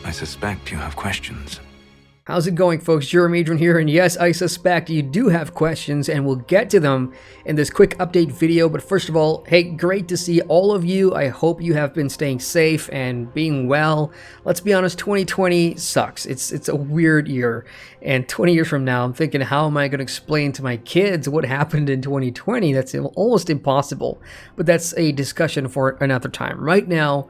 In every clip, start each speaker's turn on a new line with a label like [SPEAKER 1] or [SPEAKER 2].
[SPEAKER 1] I suspect you have questions.
[SPEAKER 2] How's it going, folks? Jeremy Adrian here, and yes, I suspect you do have questions, and we'll get to them in this quick update video. But first of all, hey, great to see all of you. I hope you have been staying safe and being well. Let's be honest, 2020 sucks. It's a weird year, and 20 years from now, I'm thinking, how am I going to explain to my kids what happened in 2020? That's almost impossible, but that's a discussion for another time. Right now,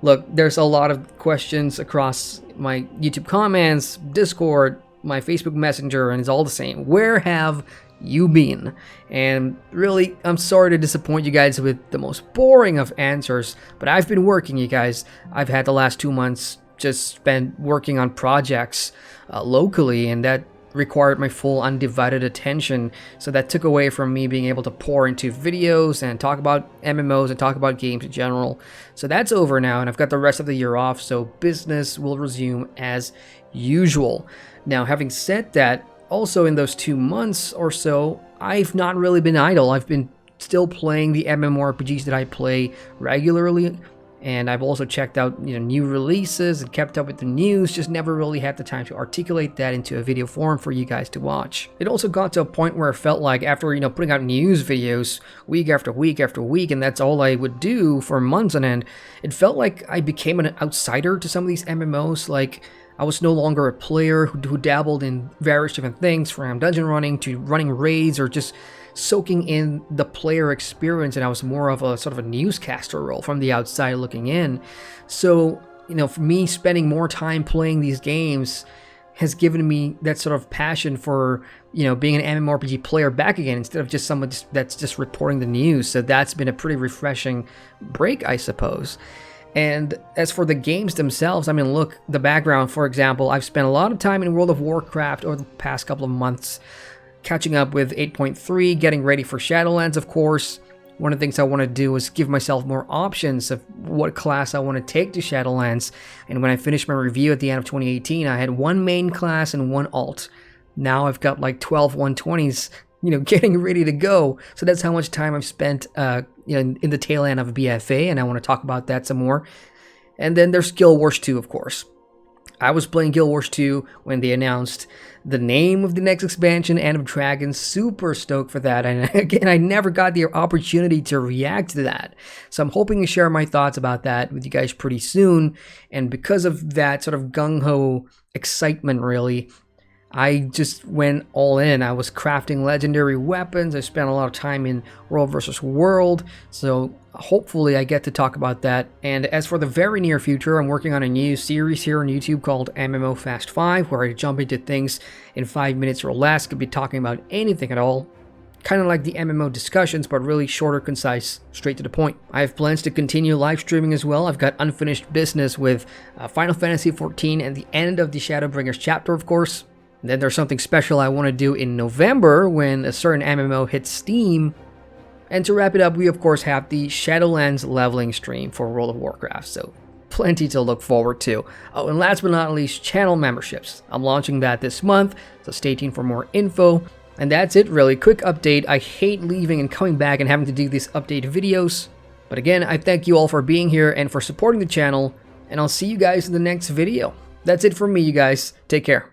[SPEAKER 2] look, there's a lot of questions across my YouTube comments, Discord, my Facebook Messenger, and it's all the same. Where have you been? And really, I'm sorry to disappoint you guys with the most boring of answers, but I've been working, you guys. I've had the last 2 months just spent working on projects locally, and that required my full undivided attention, so that took away from me being able to pour into videos and talk about MMOs and talk about games in general. So that's over now, and I've got the rest of the year off, so business will resume as usual. Now, having said that, also in those 2 months or so, I've not really been idle. I've been still playing the MMORPGs that I play regularly, and I've also checked out new releases and kept up with the news, just never really had the time to articulate that into a video form for you guys to watch. It also got to a point where I felt like after putting out news videos week after week after week, and that's all I would do for months on end, it felt like I became an outsider to some of these MMOs. Like I was no longer a player who dabbled in various different things, from dungeon running to running raids or just soaking in the player experience, and I was more of a sort of a newscaster role from the outside looking in. So, for me, spending more time playing these games has given me that sort of passion for, being an MMORPG player back again, instead of just someone that's just reporting the news. So that's been a pretty refreshing break, I suppose. And as for the games themselves, I mean, look, the background, for example, I've spent a lot of time in World of Warcraft over the past couple of months, catching up with 8.3, getting ready for Shadowlands, of course. One of the things I want to do is give myself more options of what class I want to take to Shadowlands. And when I finished my review at the end of 2018, I had one main class and one alt. Now I've got like 12 120s, getting ready to go. So that's how much time I've spent, in the tail end of BFA, and I want to talk about that some more. And then there's Guild Wars 2, of course. I was playing Guild Wars 2 when they announced the name of the next expansion, End of Dragons. Super stoked for that. And again, I never got the opportunity to react to that. So I'm hoping to share my thoughts about that with you guys pretty soon. And because of that sort of gung-ho excitement, really, I just went all in. I was crafting legendary weapons. I spent a lot of time in World versus World. So hopefully I get to talk about that. And as for the very near future, I'm working on a new series here on YouTube called MMO Fast 5, where I jump into things in 5 minutes or less. Could be talking about anything at all. Kind of like the MMO discussions, but really shorter, concise, straight to the point. I have plans to continue live streaming as well. I've got unfinished business with Final Fantasy XIV and the end of the Shadowbringers chapter, of course. And then there's something special I want to do in November when a certain MMO hits Steam. And to wrap it up, we of course have the Shadowlands leveling stream for World of Warcraft, so plenty to look forward to. Oh, and last but not least, channel memberships. I'm launching that this month, so stay tuned for more info. And that's it, really. Quick update. I hate leaving and coming back and having to do these update videos. But again, I thank you all for being here and for supporting the channel, and I'll see you guys in the next video. That's it from me, you guys. Take care.